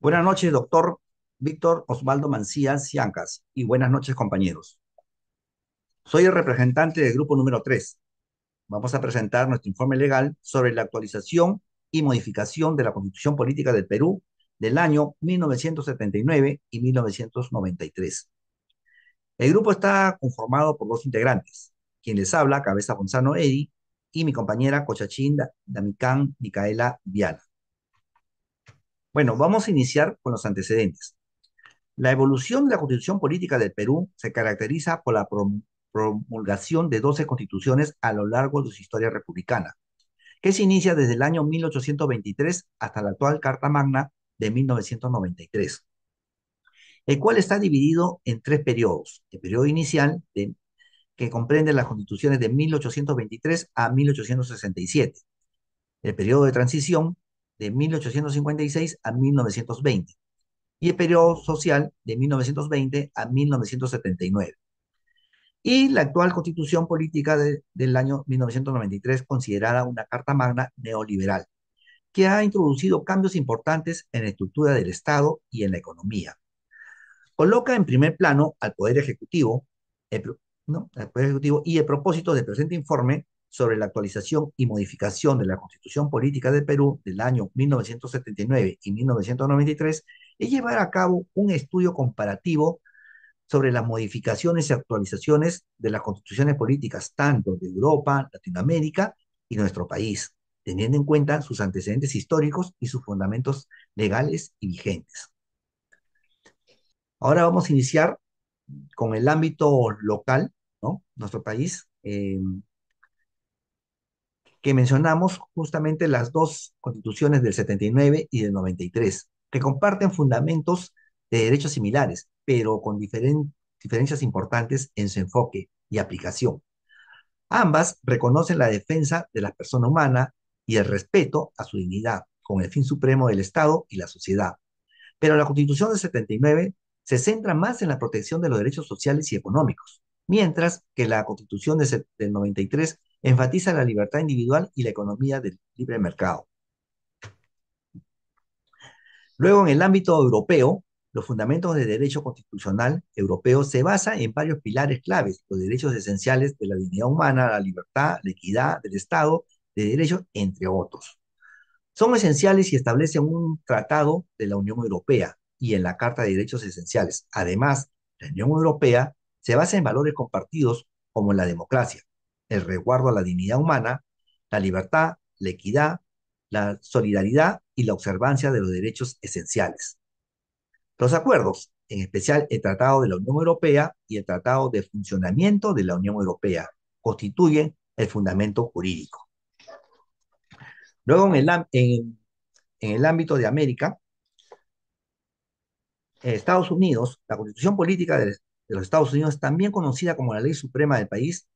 Buenas noches, doctor Víctor Osvaldo Mancía Ciancas, y buenas noches, compañeros. Soy el representante del grupo número 3. Vamos a presentar nuestro informe legal sobre la actualización y modificación de la Constitución Política del Perú del año 1979 y 1993. El grupo está conformado por dos integrantes, quien les habla, Cabeza Gonzalo Edi, y mi compañera Cochachín Damicán Micaela Viana. Bueno, vamos a iniciar con los antecedentes. La evolución de la Constitución Política del Perú se caracteriza por la promulgación de 12 constituciones a lo largo de su historia republicana, que se inicia desde el año 1823 hasta la actual Carta Magna de 1993, el cual está dividido en tres periodos. El periodo inicial, que comprende las constituciones de 1823 a 1867, el periodo de transición de 1856 a 1920, y el periodo social de 1920 a 1979. Y la actual constitución política del año 1993, considerada una Carta Magna neoliberal, que ha introducido cambios importantes en la estructura del Estado y en la economía. Coloca en primer plano al Poder Ejecutivo, el, ¿no? Al Poder Ejecutivo, y el propósito del presente informe sobre la actualización y modificación de la Constitución Política del Perú del año 1979 y 1993 es llevar a cabo un estudio comparativo sobre las modificaciones y actualizaciones de las constituciones políticas tanto de Europa, Latinoamérica y nuestro país, teniendo en cuenta sus antecedentes históricos y sus fundamentos legales y vigentes. Ahora vamos a iniciar con el ámbito local, ¿no? Nuestro país, que mencionamos justamente las dos constituciones del 79 y del 93, que comparten fundamentos de derechos similares, pero con diferencias importantes en su enfoque y aplicación. Ambas reconocen la defensa de la persona humana y el respeto a su dignidad, con el fin supremo del Estado y la sociedad. Pero la Constitución del 79 se centra más en la protección de los derechos sociales y económicos, mientras que la Constitución del 93 enfatiza la libertad individual y la economía del libre mercado. Luego, en el ámbito europeo, los fundamentos del derecho constitucional europeo se basan en varios pilares claves: los derechos esenciales de la dignidad humana, la libertad, la equidad del Estado de Derecho, entre otros. Son esenciales y establecen un tratado de la Unión Europea y en la Carta de Derechos Esenciales. Además, la Unión Europea se basa en valores compartidos como la democracia, el resguardo a la dignidad humana, la libertad, la equidad, la solidaridad y la observancia de los derechos esenciales. Los acuerdos, en especial el Tratado de la Unión Europea y el Tratado de Funcionamiento de la Unión Europea, constituyen el fundamento jurídico. Luego, en el ámbito de América, Estados Unidos, la Constitución Política de los Estados Unidos, también conocida como la Ley Suprema del país,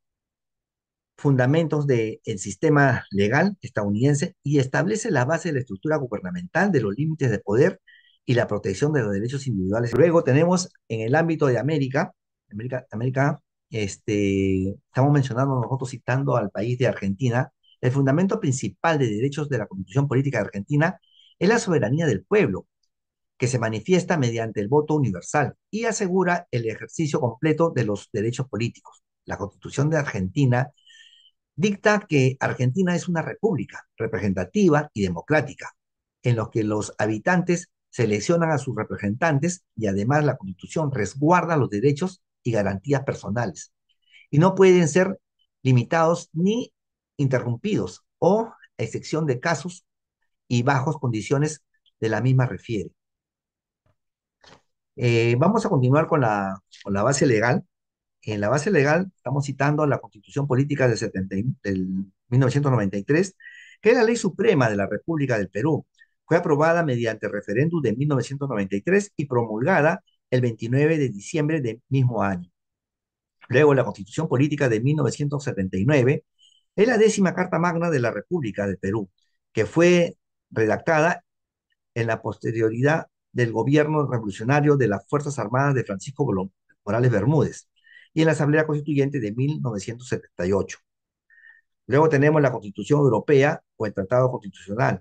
fundamentos del sistema legal estadounidense, y establece la base de la estructura gubernamental, de los límites de poder y la protección de los derechos individuales. Luego tenemos en el ámbito de América, estamos mencionando nosotros, citando al país de Argentina. El fundamento principal de derechos de la Constitución Política de Argentina es la soberanía del pueblo, que se manifiesta mediante el voto universal y asegura el ejercicio completo de los derechos políticos. La Constitución de Argentina dicta que Argentina es una república representativa y democrática, en los que los habitantes seleccionan a sus representantes, y además la Constitución resguarda los derechos y garantías personales y no pueden ser limitados ni interrumpidos, o a excepción de casos y bajos condiciones de la misma refiere. Vamos a continuar con la base legal. En la base legal estamos citando la Constitución Política del 1993, que es la ley suprema de la República del Perú. Fue aprobada mediante referéndum de 1993 y promulgada el 29 de diciembre del mismo año. Luego, la Constitución Política de 1979 es la 10ª Carta Magna de la República del Perú, que fue redactada en la posterioridad del gobierno revolucionario de las Fuerzas Armadas de Francisco Morales Bermúdez y en la Asamblea Constituyente de 1978. Luego tenemos la Constitución Europea o el Tratado Constitucional,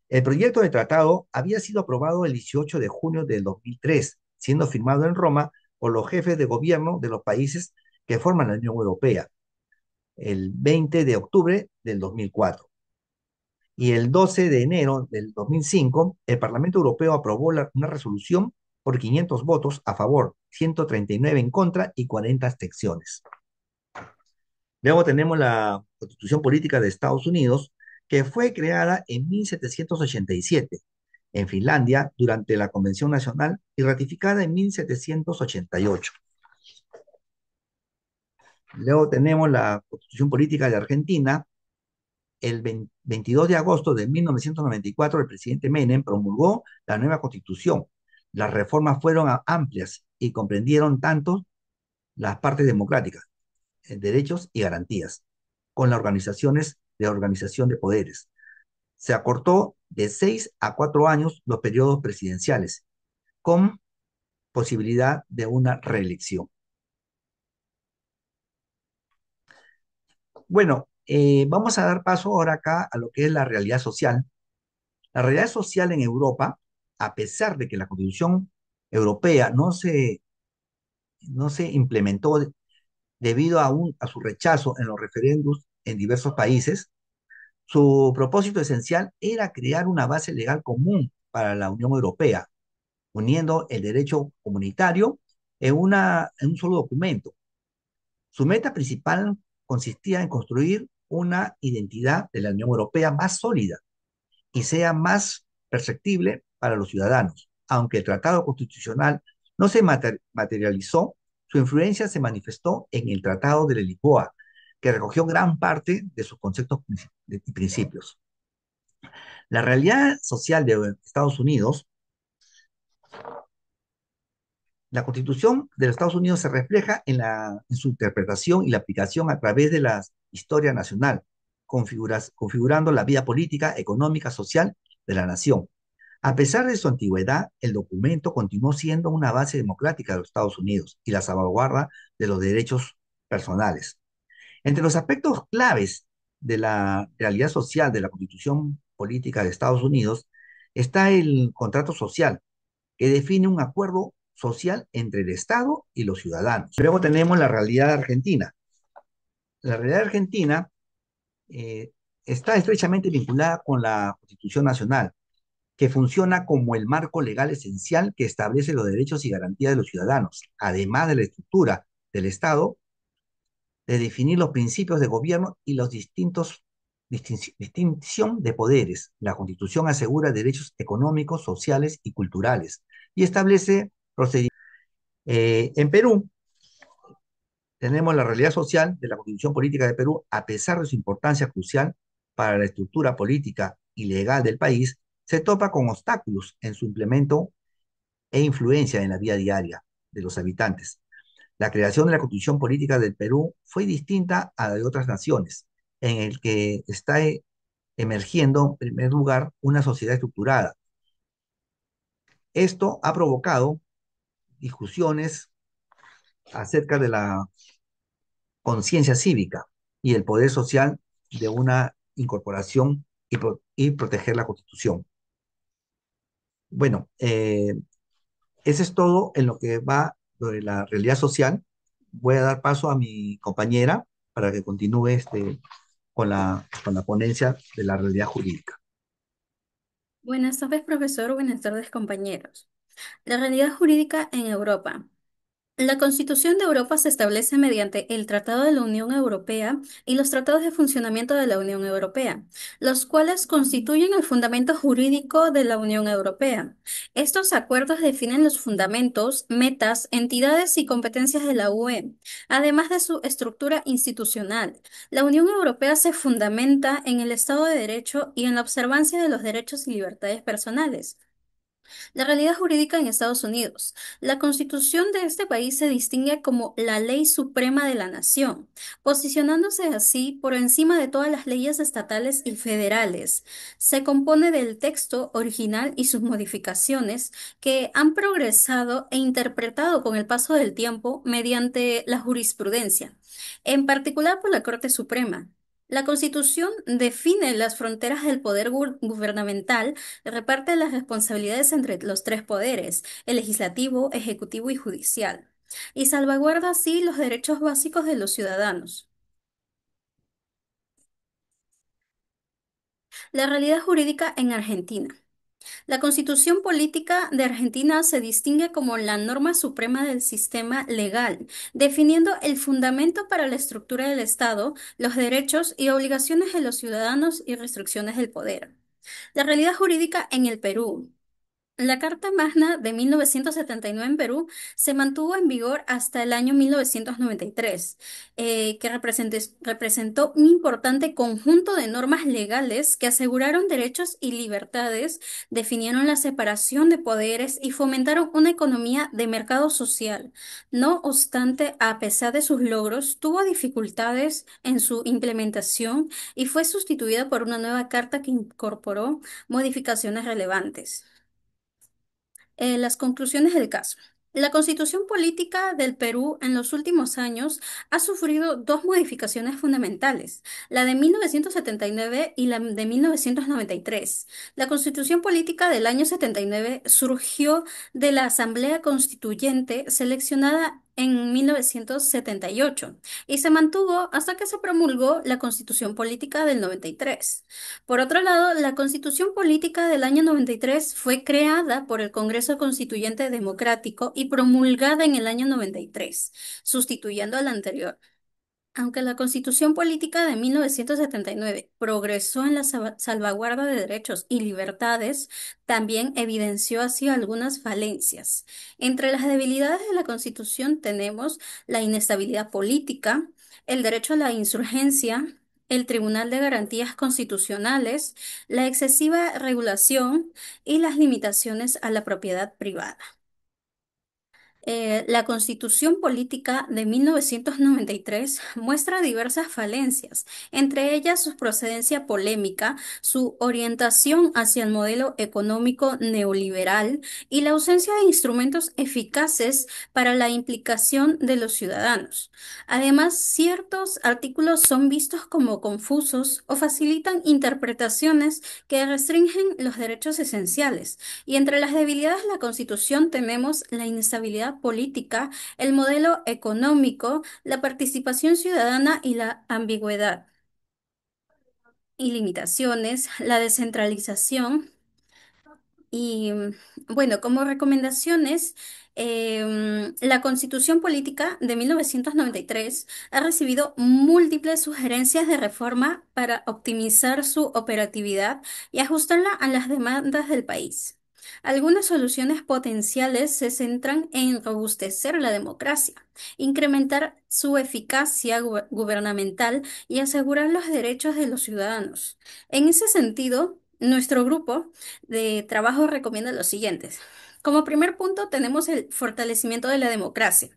El proyecto de tratado había sido aprobado el 18 de junio del 2003, siendo firmado en Roma por los jefes de gobierno de los países que forman la Unión Europea, el 20 de octubre del 2004. Y el 12 de enero del 2005, el Parlamento Europeo aprobó una resolución por 500 votos a favor, 139 en contra y 40 abstenciones. Luego tenemos la Constitución Política de Estados Unidos, que fue creada en 1787 en Finlandia durante la Convención Nacional y ratificada en 1788. Luego tenemos la Constitución Política de Argentina. El 22 de agosto de 1994, el presidente Menem promulgó la nueva Constitución. Las reformas fueron amplias y comprendieron tanto las partes democráticas, derechos y garantías, con las organizaciones de organización de poderes. Se acortó de 6 a 4 años los periodos presidenciales, con posibilidad de una reelección. Bueno, vamos a dar paso ahora acá a lo que es la realidad social. La realidad social en Europa, a pesar de que la Constitución Europea no se implementó debido a su rechazo en los referéndums en diversos países, su propósito esencial era crear una base legal común para la Unión Europea, uniendo el derecho comunitario en un solo documento. Su meta principal consistía en construir una identidad de la Unión Europea más sólida y sea más perceptible para los ciudadanos. Aunque el Tratado Constitucional no se materializó, su influencia se manifestó en el Tratado de Lisboa, que recogió gran parte de sus conceptos y principios. La realidad social de Estados Unidos, la Constitución de los Estados Unidos se refleja en su interpretación y la aplicación a través de la historia nacional, configurando la vida política, económica, social de la nación. A pesar de su antigüedad, el documento continuó siendo una base democrática de los Estados Unidos y la salvaguarda de los derechos personales. Entre los aspectos claves de la realidad social de la Constitución Política de Estados Unidos está el contrato social, que define un acuerdo social entre el Estado y los ciudadanos. Luego tenemos la realidad argentina. La realidad argentina eh, está estrechamente vinculada con la Constitución Nacional, que funciona como el marco legal esencial que establece los derechos y garantías de los ciudadanos, además de la estructura del Estado, de definir los principios de gobierno y los distinción de poderes. La Constitución asegura derechos económicos, sociales y culturales y establece procedimientos. En Perú tenemos la realidad social de la Constitución Política de Perú, a pesar de su importancia crucial para la estructura política y legal del país, se topa con obstáculos en su implemento e influencia en la vida diaria de los habitantes. La creación de la Constitución Política del Perú fue distinta a la de otras naciones, en el que está emergiendo, en primer lugar, una sociedad estructurada. Esto ha provocado discusiones acerca de la conciencia cívica y el poder social de una incorporación y proteger la Constitución. Bueno, eso es todo en lo que va de la realidad social. Voy a dar paso a mi compañera para que continúe con la ponencia de la realidad jurídica. Buenas tardes, profesor. Buenas tardes, compañeros. La realidad jurídica en Europa. La Constitución de Europa se establece mediante el Tratado de la Unión Europea y los Tratados de Funcionamiento de la Unión Europea, los cuales constituyen el fundamento jurídico de la Unión Europea. Estos acuerdos definen los fundamentos, metas, entidades y competencias de la UE, además de su estructura institucional. La Unión Europea se fundamenta en el Estado de Derecho y en la observancia de los derechos y libertades personales. La realidad jurídica en Estados Unidos. La Constitución de este país se distingue como la ley suprema de la nación, posicionándose así por encima de todas las leyes estatales y federales. Se compone del texto original y sus modificaciones que han progresado e interpretado con el paso del tiempo mediante la jurisprudencia, en particular por la Corte Suprema. La Constitución define las fronteras del poder gubernamental, reparte las responsabilidades entre los tres poderes, el legislativo, ejecutivo y judicial, y salvaguarda así los derechos básicos de los ciudadanos. La realidad jurídica en Argentina. La Constitución Política de Argentina se distingue como la norma suprema del sistema legal, definiendo el fundamento para la estructura del Estado, los derechos y obligaciones de los ciudadanos y restricciones del poder. La realidad jurídica en el Perú. La Carta Magna de 1979 en Perú se mantuvo en vigor hasta el año 1993, que representó un importante conjunto de normas legales que aseguraron derechos y libertades, definieron la separación de poderes y fomentaron una economía de mercado social. No obstante, a pesar de sus logros, tuvo dificultades en su implementación y fue sustituida por una nueva carta que incorporó modificaciones relevantes. Las conclusiones del caso. La Constitución Política del Perú en los últimos años ha sufrido dos modificaciones fundamentales, la de 1979 y la de 1993. La Constitución Política del año 79 surgió de la Asamblea Constituyente seleccionada en 1978 y se mantuvo hasta que se promulgó la Constitución Política del 93. Por otro lado, la Constitución Política del año 93 fue creada por el Congreso Constituyente Democrático y promulgada en el año 93, sustituyendo a la anterior. Aunque la Constitución Política de 1979 progresó en la salvaguarda de derechos y libertades, también evidenció así algunas falencias. Entre las debilidades de la Constitución tenemos la inestabilidad política, el derecho a la insurgencia, el Tribunal de Garantías Constitucionales, la excesiva regulación y las limitaciones a la propiedad privada. La Constitución Política de 1993 muestra diversas falencias, entre ellas su procedencia polémica, su orientación hacia el modelo económico neoliberal y la ausencia de instrumentos eficaces para la implicación de los ciudadanos. Además, ciertos artículos son vistos como confusos o facilitan interpretaciones que restringen los derechos esenciales. Y entre las debilidades de la Constitución tenemos la inestabilidad política, el modelo económico, la participación ciudadana y la ambigüedad y limitaciones, la descentralización y bueno, como recomendaciones, la Constitución Política de 1993 ha recibido múltiples sugerencias de reforma para optimizar su operatividad y ajustarla a las demandas del país. Algunas soluciones potenciales se centran en robustecer la democracia, incrementar su eficacia gubernamental y asegurar los derechos de los ciudadanos. En ese sentido, nuestro grupo de trabajo recomienda los siguientes. Como primer punto tenemos el fortalecimiento de la democracia.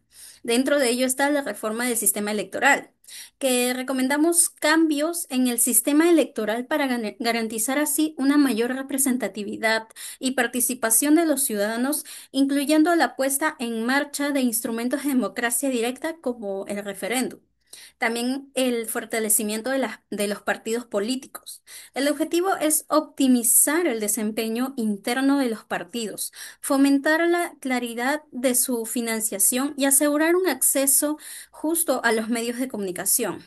Dentro de ello está la reforma del sistema electoral, que recomendamos cambios en el sistema electoral para garantizar así una mayor representatividad y participación de los ciudadanos, incluyendo la puesta en marcha de instrumentos de democracia directa como el referéndum. También el fortalecimiento de los partidos políticos. El objetivo es optimizar el desempeño interno de los partidos, fomentar la claridad de su financiación y asegurar un acceso justo a los medios de comunicación.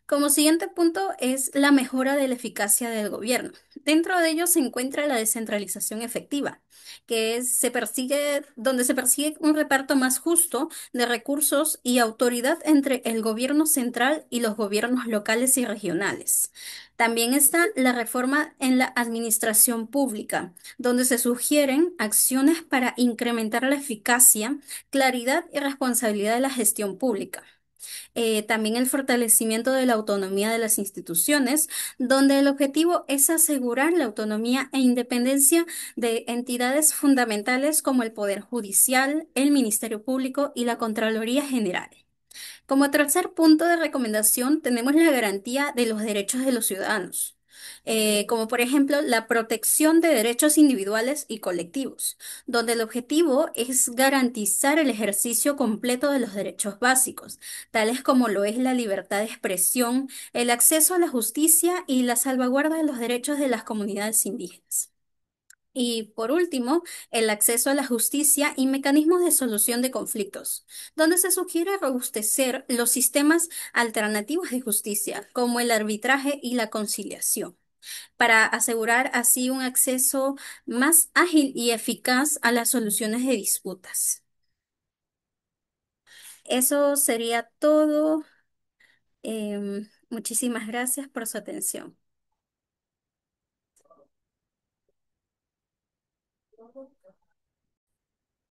Como siguiente punto es la mejora de la eficacia del gobierno. Dentro de ello se encuentra la descentralización efectiva, donde se persigue un reparto más justo de recursos y autoridad entre el gobierno central y los gobiernos locales y regionales. También está la reforma en la administración pública, donde se sugieren acciones para incrementar la eficacia, claridad y responsabilidad de la gestión pública. También el fortalecimiento de la autonomía de las instituciones, donde el objetivo es asegurar la autonomía e independencia de entidades fundamentales como el Poder Judicial, el Ministerio Público y la Contraloría General. Como tercer punto de recomendación tenemos la garantía de los derechos de los ciudadanos. como por ejemplo la protección de derechos individuales y colectivos, donde el objetivo es garantizar el ejercicio completo de los derechos básicos, tales como lo es la libertad de expresión, el acceso a la justicia y la salvaguarda de los derechos de las comunidades indígenas. Y por último, el acceso a la justicia y mecanismos de solución de conflictos, donde se sugiere robustecer los sistemas alternativos de justicia, como el arbitraje y la conciliación, para asegurar así un acceso más ágil y eficaz a las soluciones de disputas. Eso sería todo. Muchísimas gracias por su atención.